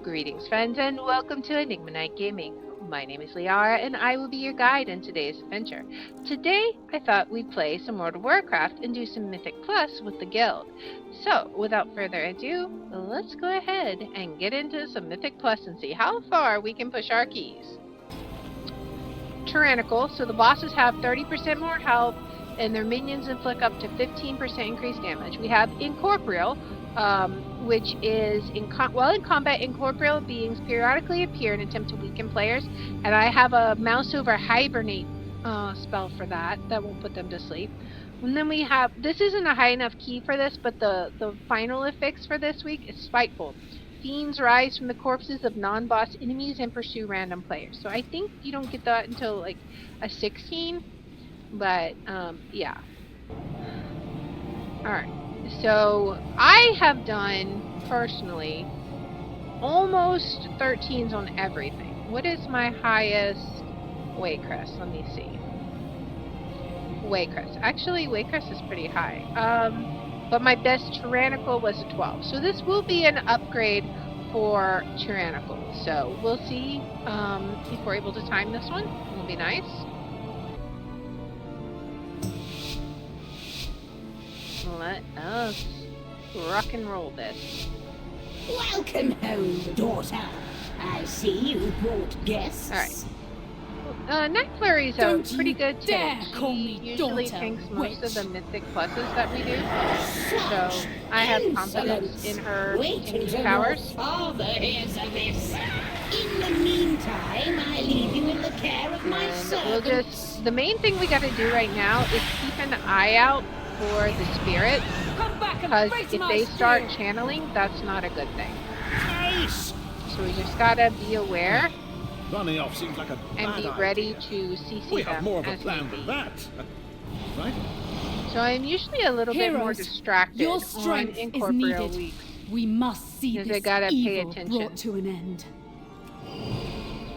Greetings, friends, and welcome to Enigma Night Gaming. My name is Liara, and I will be your guide in today's adventure. Today, I thought we'd play some World of Warcraft and do some Mythic Plus with the guild. So, without further ado, let's go ahead and get into some Mythic Plus and see how far we can push our keys. Tyrannical, so the bosses have 30% more health, and their minions inflict up to 15% increased damage. We have Incorporeal, which is in combat, incorporeal beings periodically appear and attempt to weaken players, and I have a mouse over hibernate spell for that will put them to sleep. And then we have, this isn't a high enough key for this, but the final affix for this week is Spiteful. Fiends rise from the corpses of non-boss enemies and pursue random players. So I think you don't get that until like a 16, but yeah. Alright. So, I have done, personally, almost 13s on everything. What is my highest Waycrest? Let me see. Waycrest. Actually, Waycrest is pretty high. But my best Tyrannical was a 12. So this will be an upgrade for Tyrannical. So, we'll see if we're able to time this one. It'll be nice. Let us rock and roll this. Welcome home, daughter. I see you brought guests. Alright. Night Flurry's pretty good too. She usually tanks most of the Mythic pluses that we do. So I have confidence in her powers. Father hears of this. In the meantime, I leave you in the care of my servants. The main thing we gotta do right now is keep an eye out for the spirits, because if they start channeling, that's not a good thing. Nice. So we just gotta be aware. Running off seems like a and be ready to CC we them have more of a as plan we than that, right? So I'm usually a little bit more distracted your on strength is incorporeal needed. weeks. We must see Because I this gotta pay evil attention. brought to an end.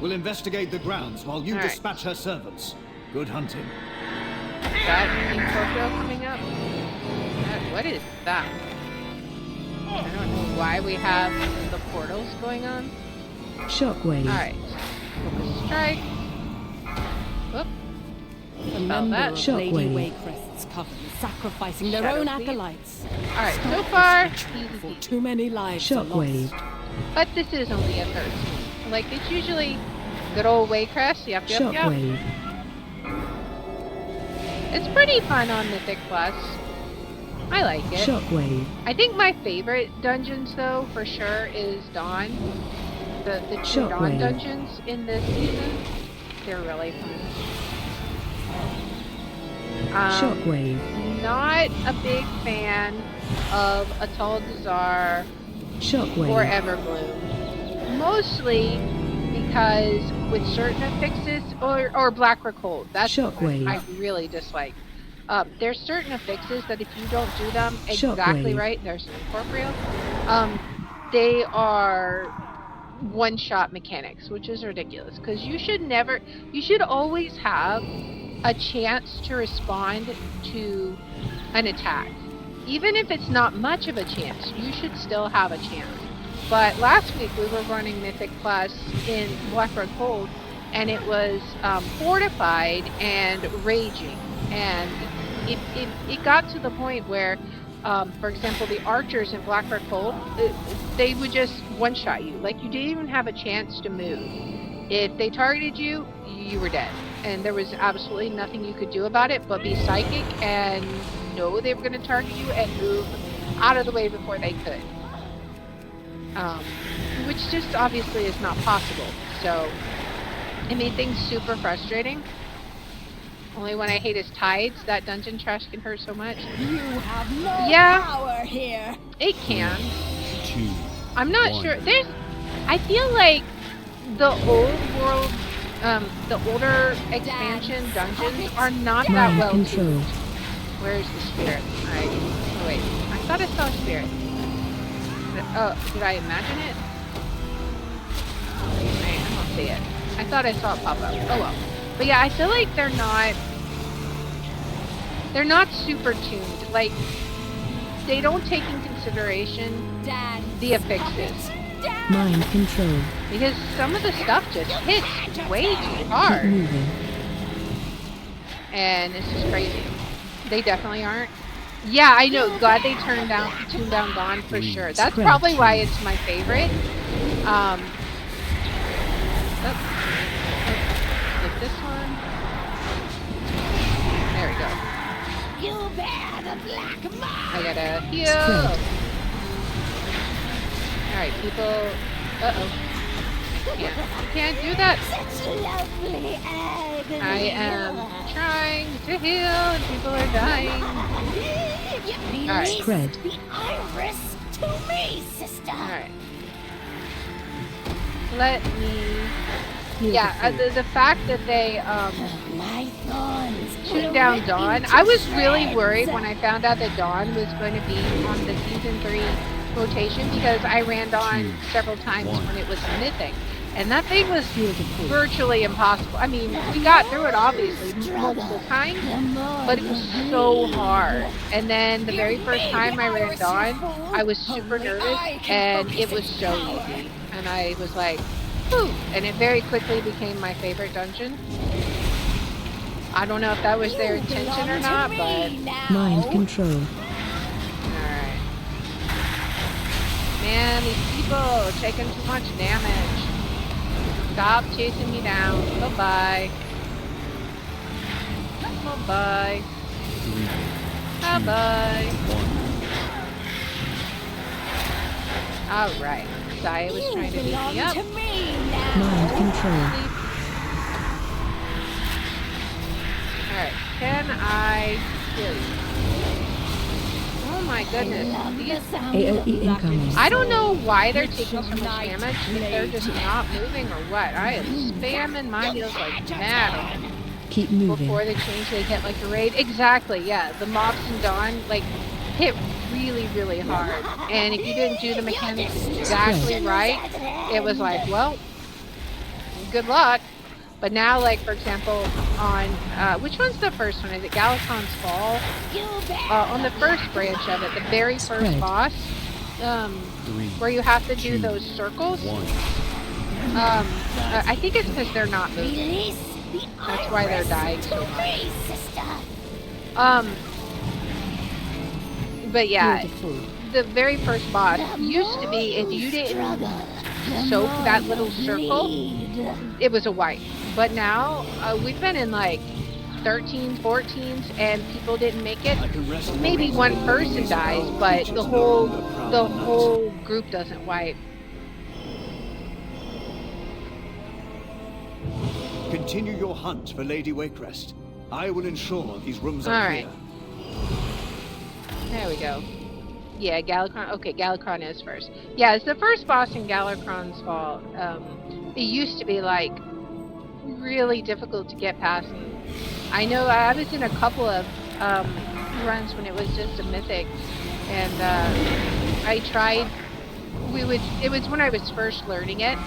We'll investigate the grounds while you All right. dispatch her servants. Good hunting. That incorporeal coming up? What is that? I don't know why we have the portals going on. Shockwave. Alright. Focus strike. Whoop. A member that. of Lady Shockwave. Waycrest's coven, sacrificing their Shadow own Thief. acolytes. Alright, so far, For easy. too many lives are Shockwave. lost. But this is only a 13. Like, it's usually good old Waycrest. Yep. Shockwave. It's pretty fun on Mythic Plus. I like it. Shockwave. I think my favorite dungeons, though, for sure, is Dawn. The two Dawn Shockwave. dungeons in this season. They're really fun. Shockwave. Not a big fan of Atal Dazar or Shockwave. Everbloom. Mostly because with certain affixes, or Black Recold. That's what Shockwave. I really dislike. There's certain affixes that if you don't do them exactly Shockwave. right, there's incorporeal. They are one-shot mechanics, which is ridiculous. Because you should always have a chance to respond to an attack. Even if it's not much of a chance, you should still have a chance. But last week we were running Mythic Plus in Black Red Cold, and it was fortified and raging. And it got to the point where, for example, the archers in Black Red Cold, they would just one-shot you. Like, you didn't even have a chance to move. If they targeted you, you were dead. And there was absolutely nothing you could do about it but be psychic and know they were going to target you and move out of the way before they could. Which just obviously is not possible. So it made things super frustrating. Only when I hate his tides, that dungeon trash can hurt so much. You have no Yeah. power here. It can. I'm not sure. I feel like the old world, the older expansion dungeons are not that Mind well control. tuned. Where's the spirit? Alright. Oh, wait. I thought I saw a spirit. Did I imagine it? I don't see it. I thought I saw it pop up. Oh well. But yeah, I feel like they're not super tuned. Like, they don't take in consideration Dad. the affixes. Dad. Mind control. Because some of the stuff just hits way too Keep hard. moving. And it's just crazy. They definitely aren't. Yeah, I know. Glad they tuned down Dawn for sure. That's Spread. probably why it's my favorite. Skip this one. There we go. You bear the black mark. I gotta heal. Spread. Alright, people. Uh-oh. Can't do that. Such lovely agony. I am trying to heal and people are dying. Alright. Spread. The iris to me, sister. Alright. Let me... Yeah, the fact that they My thorns tuned will down rip Dawn. into I was really shreds. worried when I found out that Dawn was going to be on the Season 3 rotation because I ran Dawn several times when it was Mythic. And that thing was virtually impossible. I mean, we got through it obviously multiple times, but it was so hard. And then the very first time I ran Dawn, I was super nervous and it was so easy. And I was like, whew, and it very quickly became my favorite dungeon. I don't know if that was their intention or not, but... Mind control. Alright. Man, these people are taking too much damage. Stop chasing me down. Bye-bye. Bye-bye. 3, Bye-bye. Alright. Saya was trying to beat me up. To me now. Mind control. Alright. Can I heal you? Oh my goodness. These... AOE incoming. I don't know why they're taking so much damage, if they're just not moving or what. I am spamming my heals like mad Keep moving. before they change they hit like a raid. Exactly, yeah. The mobs in Dawn like hit really, really hard. And if you didn't do the mechanics exactly right, it was like, well, good luck. But now, like, for example, on, which one's the first one? Is it Gallicon's Fall? On the first branch of it, the very first Spread. boss, where you have to do those circles. I think it's because they're not moving. That's why they're dying so much. But yeah, the very first boss used to be, if you didn't soak that little circle, it was a wipe. But now, we've been in like 13s, 14s, and people didn't make it. Maybe one person dies, but the whole group doesn't wipe. Continue your hunt for Lady Waycrest. I will ensure these rooms are Alright. clear. There we go. Yeah, Gallicron. Okay, Gallicron is first. Yeah, it's the first boss in Gallicron's Fall. It used to be like really difficult to get past. And I know I was in a couple of runs when it was just a Mythic, and I tried. It was when I was first learning it,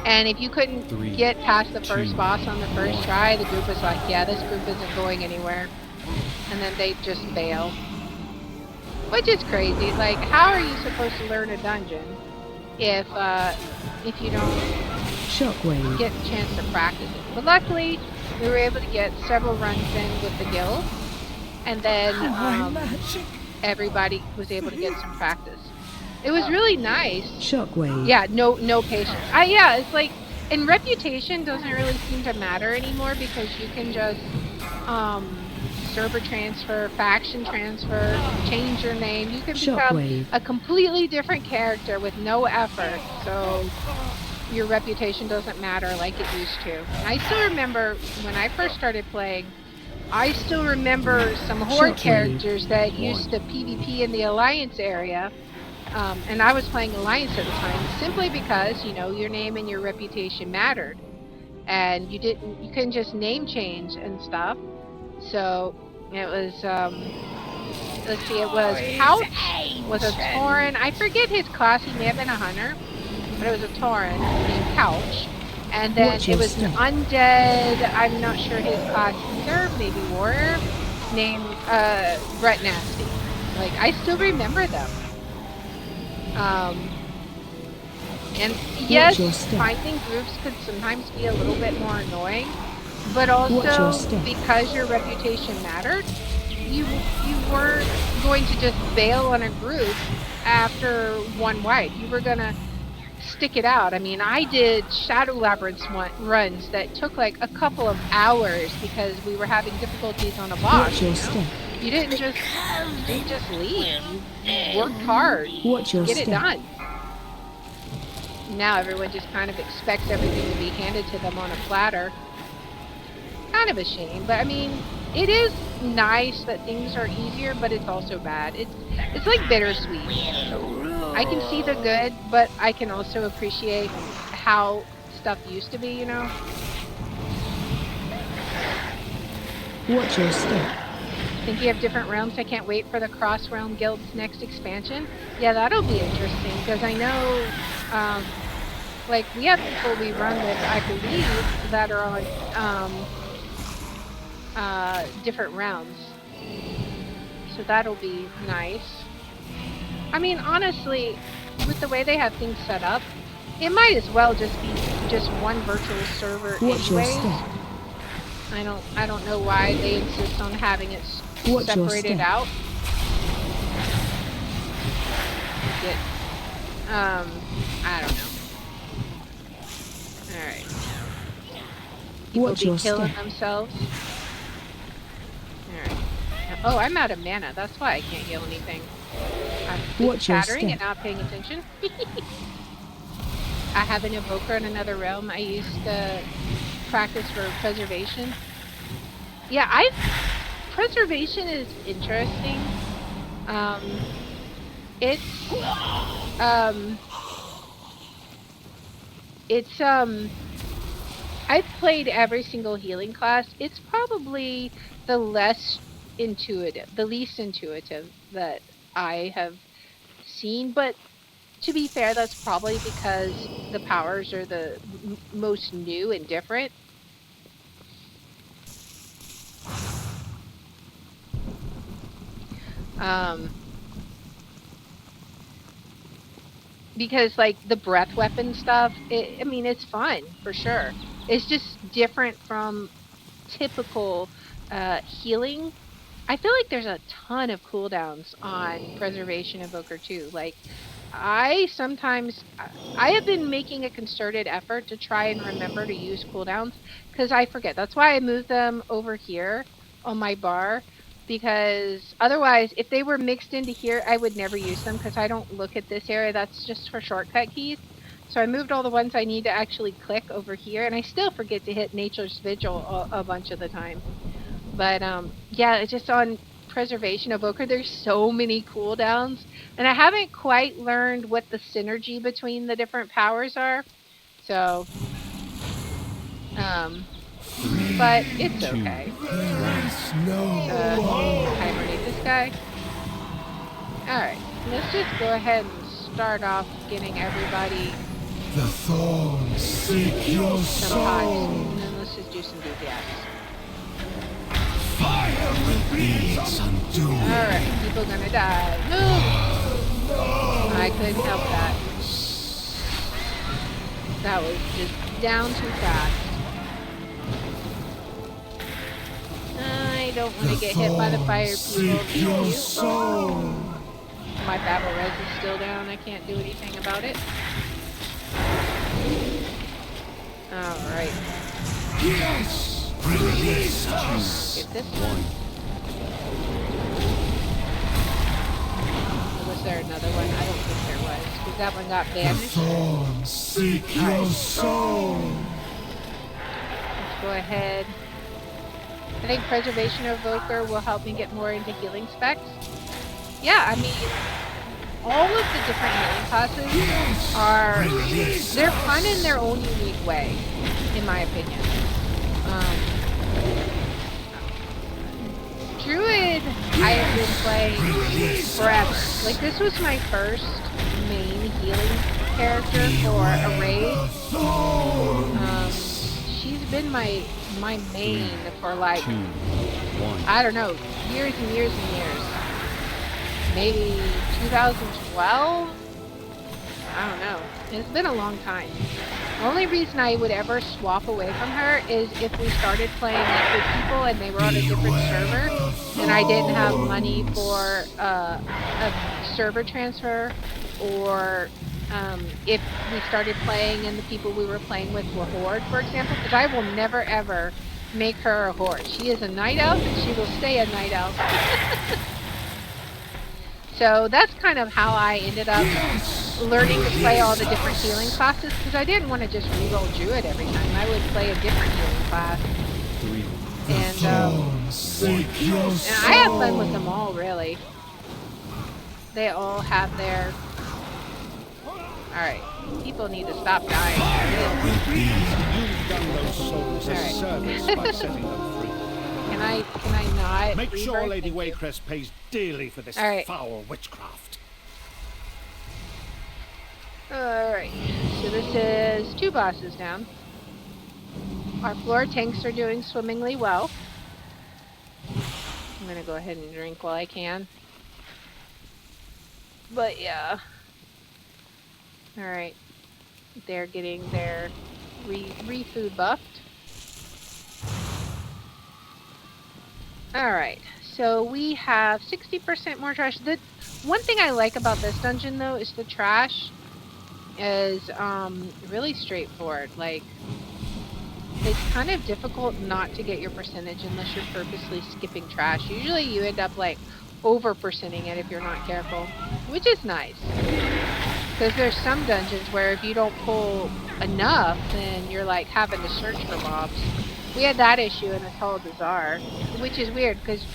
and if you couldn't get past the first boss on the first try, the group was like, "Yeah, this group isn't going anywhere," and then they just bail. Which is crazy. Like, how are you supposed to learn a dungeon if you don't Shockwave. get a chance to practice it? But luckily, we were able to get several runs in with the guild, and then everybody was able to get some practice. It was really nice. Shockwave. Yeah, no patience. Yeah, it's like, and reputation doesn't really seem to matter anymore because you can just server transfer, faction transfer, change your name. You can become Shockwave. a completely different character with no effort. So your reputation doesn't matter like it used to. And I still remember when I first started playing, I still remember some Horde Shockwave. characters that used to PvP in the Alliance area. And I was playing Alliance at the time simply because, you know, your name and your reputation mattered. And you couldn't just name change and stuff. So it was, let's see, it was Couch, was a Tauren. I forget his class, he may have been a hunter, but it was a Tauren named Couch. And then Watch it was your an step. undead, I'm not sure his class either, maybe warrior, named Brett Nasty. Like, I still remember them. And yes, your step. finding groups could sometimes be a little bit more annoying, but Watch your also step. because your reputation mattered, you weren't going to just bail on a group after one wipe. You were gonna stick it out. I mean, I did Shadow Labyrinths runs that took like a couple of hours because we were having difficulties on a boss. Watch your You know? step. You didn't just leave. You worked hard Watch to your get it step. done. Now everyone just kind of expects everything to be handed to them on a platter. Kind of a shame, but I mean, it is nice that things are easier, but it's also bad. It's like bittersweet. I can see the good, but I can also appreciate how stuff used to be, you know? Watch your step. Think you have different realms? I can't wait for the Cross Realm Guild's next expansion. Yeah, that'll be interesting, because I know, like, we have people we run with, I believe, that are on, different realms. So that'll be nice. I mean, honestly, with the way they have things set up, it might as well just be just one virtual server Watch your anyways. step. I don't know why they insist on having it Watch your separated step. out. I don't know. Alright. People Watch be your killing step. themselves. Alright. Oh, I'm out of mana. That's why I can't heal anything. I'm just Watch your chattering and step. not paying attention. I have an evoker in another realm. I used to practice for preservation. Yeah, preservation is interesting. I've played every single healing class. It's probably the least intuitive that I have seen, but to be fair, that's probably because the powers are the most new and different. Because like the breath weapon stuff, I mean, it's fun for sure. It's just different from typical healing. I feel like there's a ton of cooldowns on Preservation Evoker 2. Like, I have been making a concerted effort to try and remember to use cooldowns because I forget. That's why I moved them over here on my bar, because otherwise, if they were mixed into here, I would never use them because I don't look at this area. That's just for shortcut keys. So I moved all the ones I need to actually click over here, and I still forget to hit Nature's Vigil a bunch of the time. But yeah, it's just on Preservation Evoker, there's so many cooldowns, and I haven't quite learned what the synergy between the different powers are. So, but it's okay. Hibernate this guy. Alright, let's just go ahead and start off getting everybody The thorns seek your some pots, soul. and then let's just do some DPS. Fire will be its undoing. Alright, people gonna die. No! I couldn't help that. That was just down too fast. I don't want to get hit by the fire, people. Seek your soul. My battle res is still down. I can't do anything about it. Alright. Yes, release us. Get this one. Was there another one? I don't think there was, because that one got The banished. thorns seek your soul. Let's go ahead. I think Preservation Evoker will help me get more into healing specs. Yeah, I mean, all of the different healing classes they're fun in their own unique way, in my opinion. Druid, I have been playing forever. Like, this was my first main healing character for a raid. She's been my main for like, I don't know, years and years and years. Maybe 2012? I don't know. It's been a long time. The only reason I would ever swap away from her is if we started playing like with people and they were on a different server and I didn't have money for a server transfer, or if we started playing and the people we were playing with were Horde, for example, because I will never ever make her a Horde. She is a night elf and she will stay a night elf. So that's kind of how I ended up learning to play all the different healing classes, because I didn't want to just reroll Druid every time. I would play a different healing class. And I have fun with them all, really. They all have their... Alright, people need to stop dying. You've done those souls a service by setting them free. Can I not? Make sure rebirth? Lady Thank you. Waycrest pays dearly for this Alright. foul witchcraft. Alright, so this is 2 bosses down. Our floor tanks are doing swimmingly well. I'm gonna go ahead and drink while I can. But yeah. Alright. They're getting their re-food buffed. Alright, so we have 60% more trash. The one thing I like about this dungeon though is the trash is really straightforward. Like, it's kind of difficult not to get your percentage unless you're purposely skipping trash. Usually you end up like over percenting it if you're not careful, which is nice. Because there's some dungeons where if you don't pull enough, then you're like having to search for mobs. We had that issue in Atoll Bazaar, which is weird because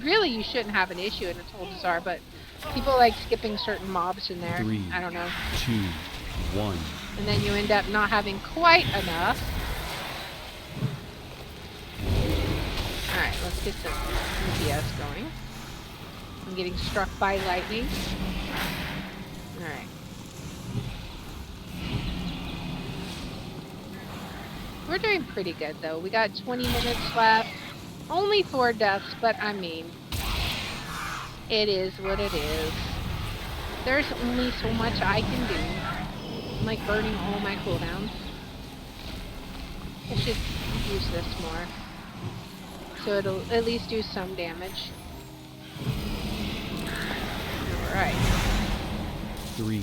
really you shouldn't have an issue in Atoll Bazaar, but people like skipping certain mobs in there. 3, I don't know. 2, 1. And then you end up not having quite enough. Alright, let's get some DPS going. I'm getting struck by lightning. Alright. We're doing pretty good though. We got 20 minutes left. Only 4 deaths, but I mean, it is what it is. There's only so much I can do. I'm like burning all my cooldowns. I should use this more, so it'll at least do some damage. Alright. 3,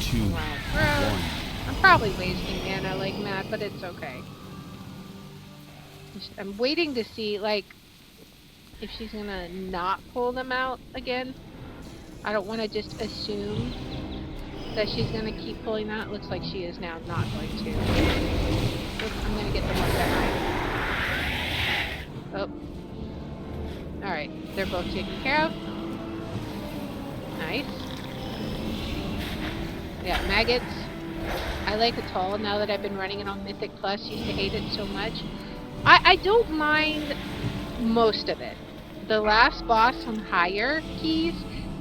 2, Wow. 1. I'm probably wasting mana like mad, but it's okay. I'm waiting to see, like, if she's gonna not pull them out again. I don't want to just assume that she's gonna keep pulling that. Looks like she is now not going to. Oops, I'm gonna get the one behind. Oh. Alright, they're both taken care of. Nice. Yeah, maggots. I like Atoll now that I've been running it on Mythic Plus. Used to hate it so much. I don't mind most of it. The last boss on higher keys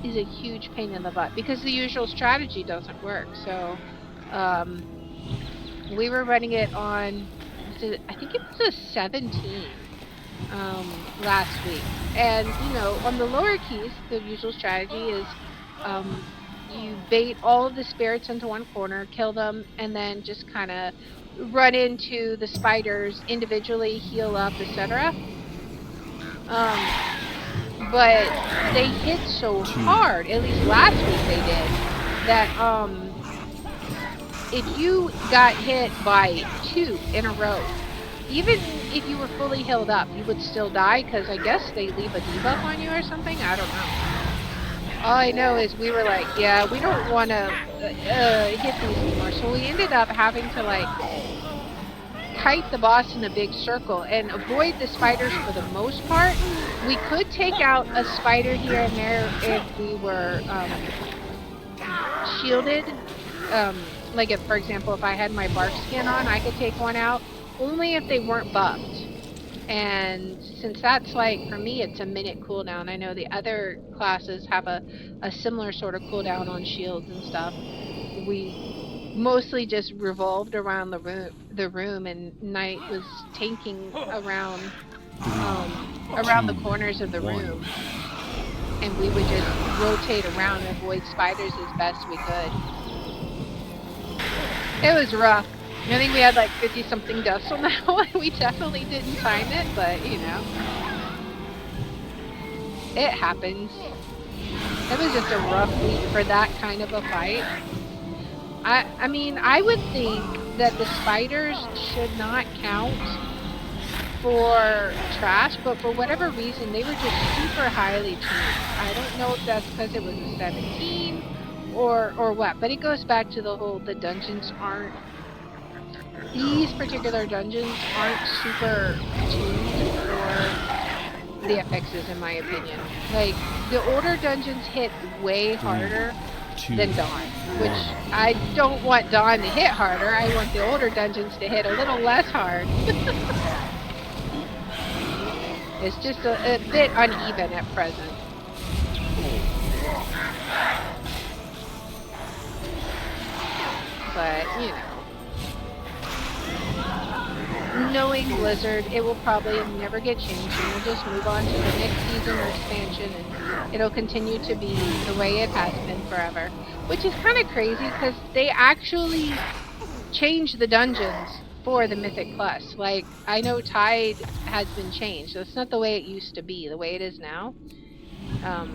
is a huge pain in the butt because the usual strategy doesn't work. So, we were running it on, I think it was a 17 last week. And, you know, on the lower keys, the usual strategy is you bait all of the spirits into one corner, kill them, and then just kind of run into the spiders individually, heal up, etc. But they hit so hard, at least last week they did, that if you got hit by 2 in a row, even if you were fully healed up, you would still die, because I guess they leave a debuff on you or something? I don't know. All I know is we were like, yeah, we don't want to hit these anymore. So we ended up having to, like, kite the boss in a big circle and avoid the spiders for the most part. We could take out a spider here and there if we were shielded. Like, if, for example, if I had my bark skin on, I could take one out. Only if they weren't buffed. And since that's like, for me, it's a minute cooldown. I know the other classes have a similar sort of cooldown on shields and stuff. We mostly just revolved around the room, and Knight was tanking around the corners of the room. And we would just rotate around and avoid spiders as best we could. It was rough. I think we had like 50 something deaths on that one. We definitely didn't time it, but you know, it happens. It was just a rough week for that kind of a fight. I mean, I would think that the spiders should not count for trash, but for whatever reason, they were just super highly tuned. I don't know if that's because it was a 17 or what, but it goes back to the whole, the dungeons aren't, these particular dungeons aren't super tuned for the FXs, in my opinion. Like, the older dungeons hit way harder than Dawn, which I don't want Dawn to hit harder. I want the older dungeons to hit a little less hard. It's just a bit uneven at present. But, you know, knowing Blizzard, it will probably never get changed, and we'll just move on to the next season or expansion, and it'll continue to be the way it has been forever. Which is kind of crazy, because they actually changed the dungeons for the Mythic Plus. Like, I know Tide has been changed. That's not the way it used to be, the way it is now. They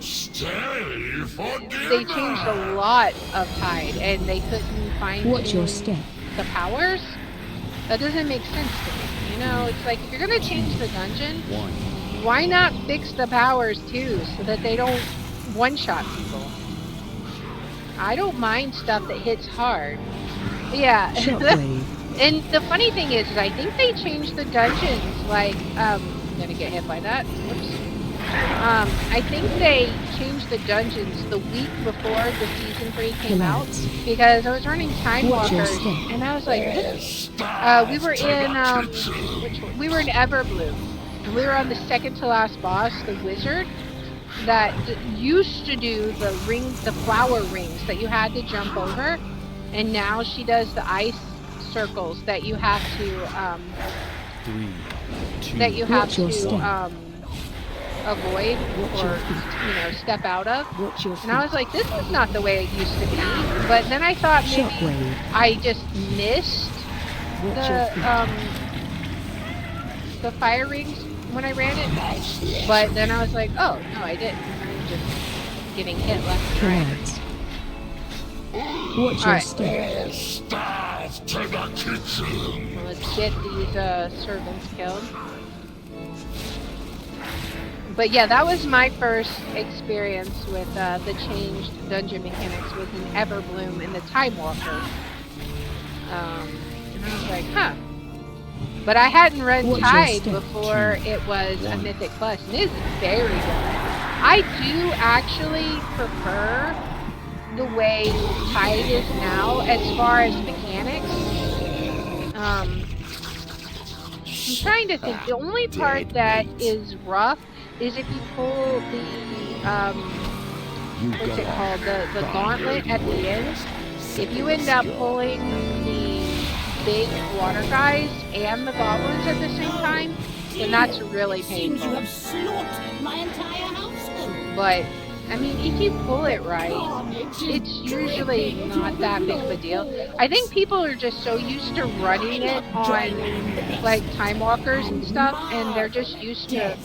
changed a lot of Tide, and they couldn't find the powers. That doesn't make sense to me. You know, it's like, if you're gonna change the dungeon, why not fix the powers too, so that they don't one-shot people? I don't mind stuff that hits hard. Yeah. And the funny thing is I think they changed the dungeons, like, I'm gonna get hit by that. Whoops. I think they changed the dungeons the week before the season 3 came out, because I was running Time Walkers, and I was like, we were in, we were in Everbloom, and we were on the second to last boss, the wizard, that used to do the flower rings that you had to jump over, and now she does the ice circles that you have to, avoid or, you know, step out of. And I was like, this is not the way it used to be. But then I thought maybe I just missed the fire rings when I ran it. But then I was like, oh, no, I didn't. I'm just getting hit left and right. Watch your step. Well, let's get these servants killed. But yeah, that was my first experience with the changed dungeon mechanics, was in Everbloom in the Time Walker. And I was like, huh. But I hadn't run Tide before it was a Mythic Plus, and it's very good. I do actually prefer the way Tide is now as far as mechanics. I'm trying to think. The only part that is rough is if you pull the, what's it called, the gauntlet at the end. If you end up pulling the big water guys and the goblins at the same time, then that's really painful. Seems you have slaughtered my entire household. But, I mean, if you pull it right, it's usually not that big of a deal. I think people are just so used to running it on, like, Time Walkers and stuff, and they're just used to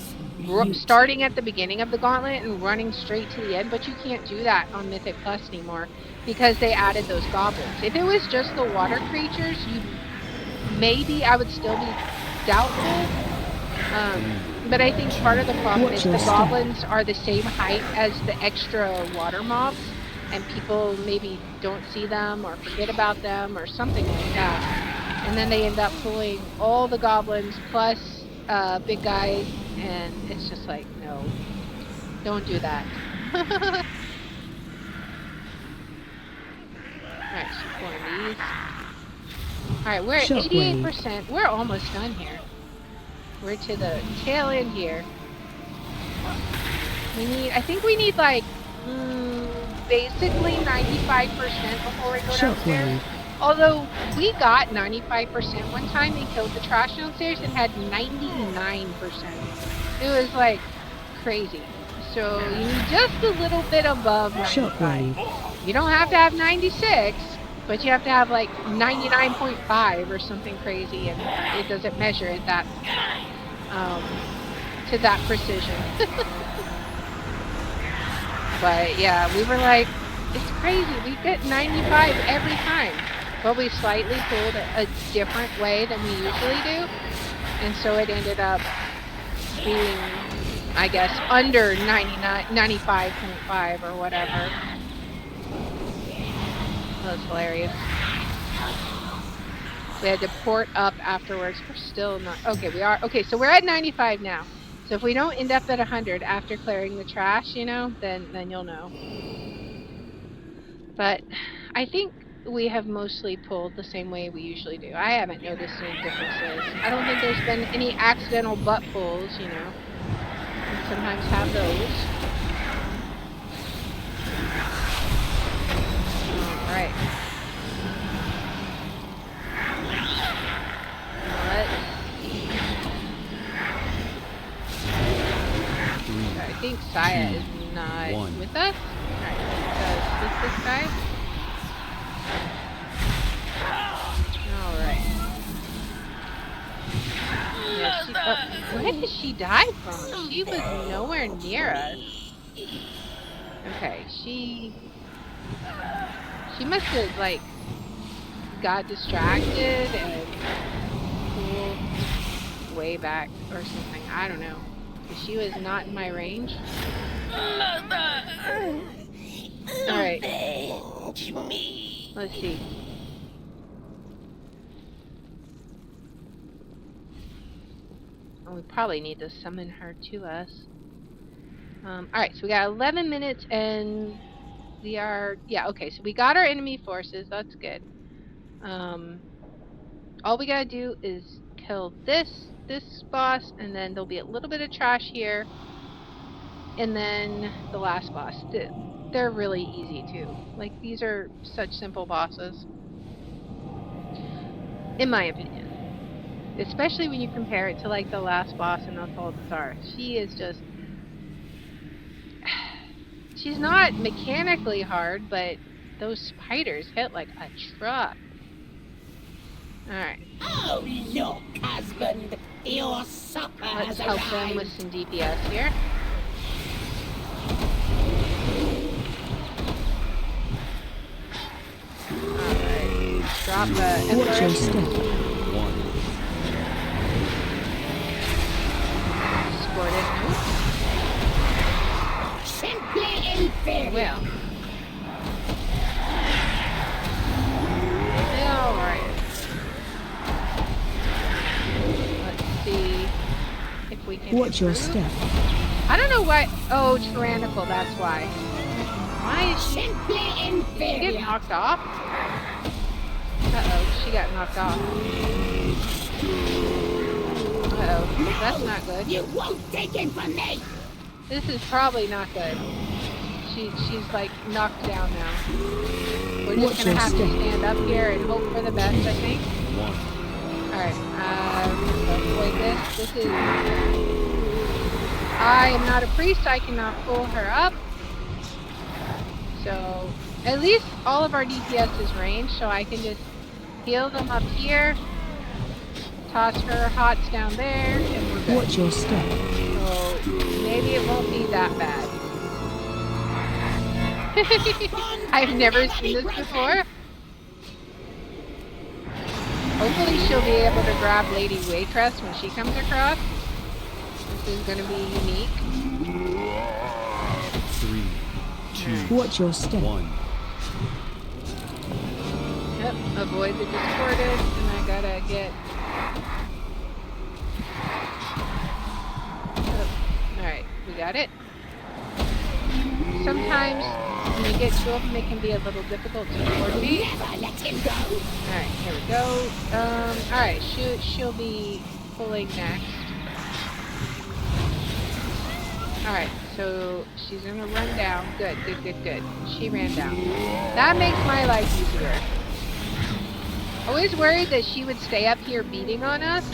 starting at the beginning of the gauntlet and running straight to the end, but you can't do that on Mythic Plus anymore because they added those goblins. If it was just the water creatures, maybe I would still be doubtful. But I think part of the problem is the goblins are the same height as the extra water mobs, and people maybe don't see them or forget about them or something like that. And then they end up pulling all the goblins plus big guys, and it's just like, no, don't do that. Alright, so one of these. Alright, we're at 88%. We're almost done here. We're to the tail end here. I think we need like, basically 95% before we go downstairs. Although, we got 95% one time and killed the trash downstairs and had 99%. It was like, crazy. So, you need just a little bit above 95. You don't have to have 96, But you have to have like 99.5 or something crazy, and it doesn't measure it that to that precision. But yeah, we were like, it's crazy. We get 95 every time. But we slightly pulled a different way than we usually do. And so it ended up being, I guess, under 95.5 or whatever. That was hilarious. We had to port up afterwards. We're still not... Okay, we are... Okay, so we're at 95 now. So if we don't end up at 100 after clearing the trash, you know, then you'll know. But I think we have mostly pulled the same way we usually do. I haven't noticed any differences. I don't think there's been any accidental butt pulls, you know. We sometimes have those. Alright. Let's see. I think Saya is not with us. Alright, with this guy. Alright. Yeah, where did she die from? She was nowhere near us. Okay, she must have, like, got distracted and pulled way back or something. I don't know. She was not in my range. Alright. Let's see. Oh, we probably need to summon her to us. Alright, so we got 11 minutes and we are... Yeah, okay, so we got our enemy forces. That's good. All we gotta do is kill this boss, and then there'll be a little bit of trash here. And then the last boss. They're really easy too. Like, these are such simple bosses. In my opinion. Especially when you compare it to, like, the last boss in Assault Star. She is just... She's not mechanically hard, but those spiders hit like a truck. Alright. Oh, look, husband. Your supper Let's has help arrived. them with some DPS here. Alright. Drop the... Watch your step. Scored it. Simply inferior. Well. Alright. Let's see if we can... Watch your step. I don't know why... Oh, tyrannical, that's why. Why is she... Simply Did she inferior. get knocked off? Uh-oh, she got knocked off. Uh-oh, that's not good. You won't take it from me. This is probably not good. She's like knocked down now. We're just gonna have to stand up here and hope for the best, I think. Alright, avoid this. This is... I am not a priest, I cannot pull her up. So, at least all of our DPS is ranged, so I can just heal them up here. Toss her hots down there, and we're good. Watch your step. So, maybe it won't be that bad. I've never seen this before. Hopefully she'll be able to grab Lady Waycrest when she comes across. This is going to be unique. 3, 2, Watch your step. 1. Yep, avoid the discorded, and I gotta get... Oh, alright, we got it. Sometimes when you get two of them, it can be a little difficult to coordinate. Never let him go. Alright, here we go. Alright, she'll be pulling next. Alright, so she's gonna run down. Good. She ran down. That makes my life easier. Always worried that she would stay up here beating on us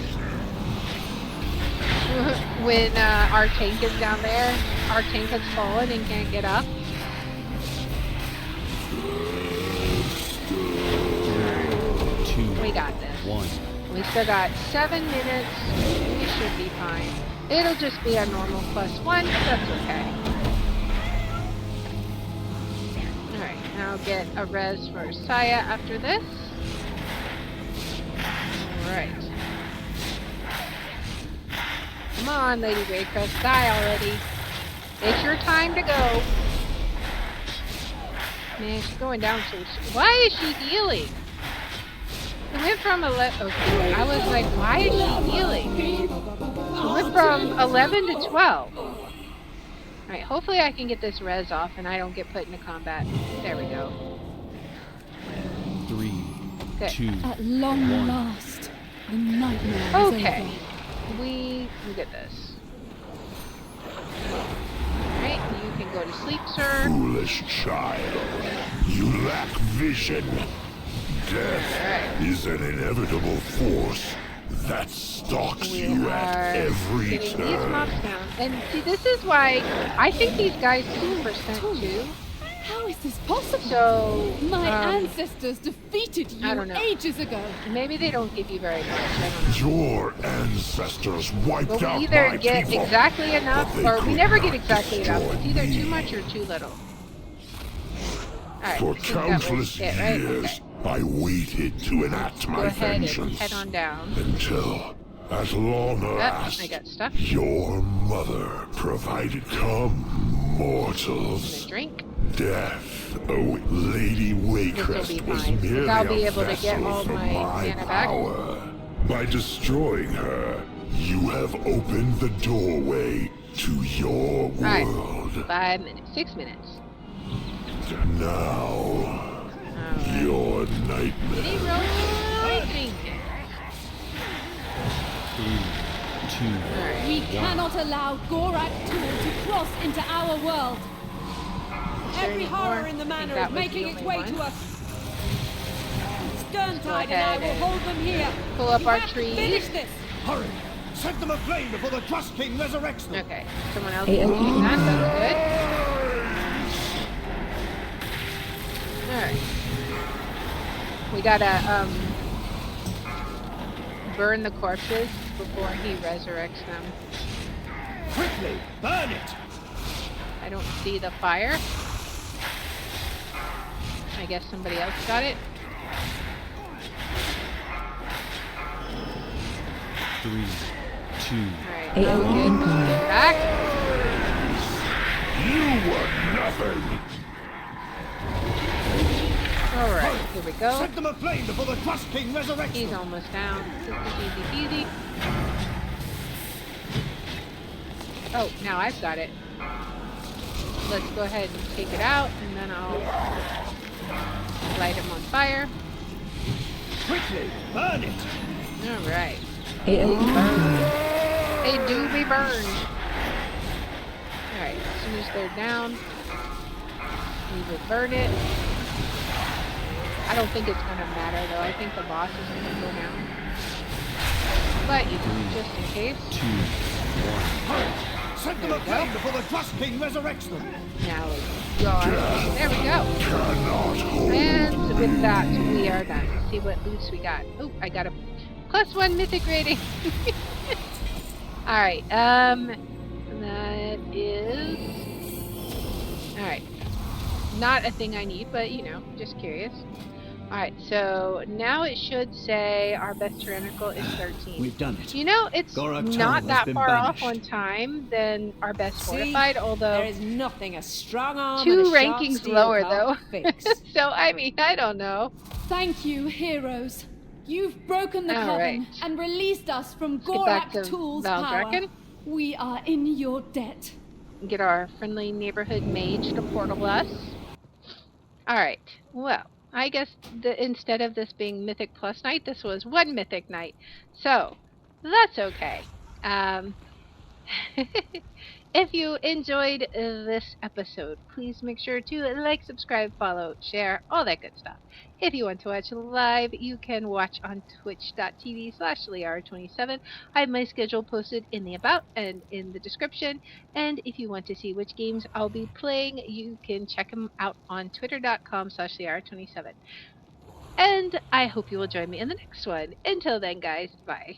when our tank is down there. Our tank has fallen and can't get up. got this. 1. We still got 7 minutes. We should be fine. It'll just be a normal +1, but that's okay. Alright, now I'll get a res for Saya after this. Alright. Come on, Lady Waycrest, die already. It's your time to go. Man, she's going down so... Why is she healing? It went from 11... Okay, I was like, why is she healing? It went from 11 to 12. Alright, hopefully I can get this res off and I don't get put into combat. There we go. 3, Okay. 2, At long 1. last, the nightmare is Okay. over. We get this. Alright, you can go to sleep, sir. Foolish child. You lack vision. Death Alright. is an inevitable force that stalks We you are at every getting these turn. mobs down. And see, this is why I think these guys 2% too. How is this possible? So, My ancestors defeated you I don't know. ages ago. maybe they don't give you very much. I don't know. Your ancestors wiped But out we either my get people, exactly enough, but they or we could never not get exactly enough. destroy It's either me. too much or too little. Alright, For I think that was countless it, right? years, Okay. I waited to enact Go my ahead and vengeance head on down. until, at long last, I got stuff. your mother provided. Come, And a mortals. drink. Death, oh, Lady Waycrest be was fine, 'cause merely I'll be a able to get vessel all for my my mana back. power. By destroying her, you have opened the doorway to your Alright. world. 5 minutes. 6 minutes. Now, Alright. your nightmare. Drink. 3, 2, Alright. We cannot allow Gorak Tool to cross into our world. there Every any horror more? in the I think manor that is was making the its only way one. to us. Sterntide and I ahead will and hold them here. pull up We our have to trees. Finish this. Hurry! Set them aflame before the Trust King resurrects them! Okay. Someone else Hey, is okay. doing that. That's good. Alright. We gotta, burn the corpses before he resurrects them. Quickly, burn it! I don't see the fire. I guess somebody else got it. 3, 2, Alright, Hey, now we okay. get back. You were nothing. Alright, here we go. Set them aflame before the Trust King resurrects He's them! almost down. This is easy peasy. Oh, now I've got it. Let's go ahead and take it out, and then I'll light him on fire. Quickly, burn it! Alright. Hey, They do be burned. Alright, as soon as they're down, we will burn it. I don't think it's gonna matter though. I think the boss is gonna go down. But you know, just in case. 2, 1. Hurry! Set them aflame before the Trust King resurrects them! Now it's gone. There we go. Cannot hold And with me. that, we are done. Let's see what boosts we got. Oh, I got a +1 mythic rating. Alright, that is... Alright. Not a thing I need, but, you know, just curious. Alright, so now it should say our best tyrannical is 13. We've done it. You know, it's Gorak Tower not has that been far off banished. on time than our best See? fortified, although There is nothing a strong arm 2 and a sharp rankings steel lower can't though. Fix. So I mean, I don't know. Thank you, heroes. You've broken the All coven right. and released us from get back Gorak to Tool's power. Valdrakken. We are in your debt. Get our friendly neighborhood mage to portal us. Alright, well, I guess instead of this being Mythic Plus night, this was 1 Mythic night. So, that's okay. If you enjoyed this episode, please make sure to like, subscribe, follow, share, all that good stuff. If you want to watch live, you can watch on twitch.tv/Liara27. I have my schedule posted in the about and in the description. And if you want to see which games I'll be playing, you can check them out on twitter.com/Liara27. And I hope you will join me in the next one. Until then, guys, bye.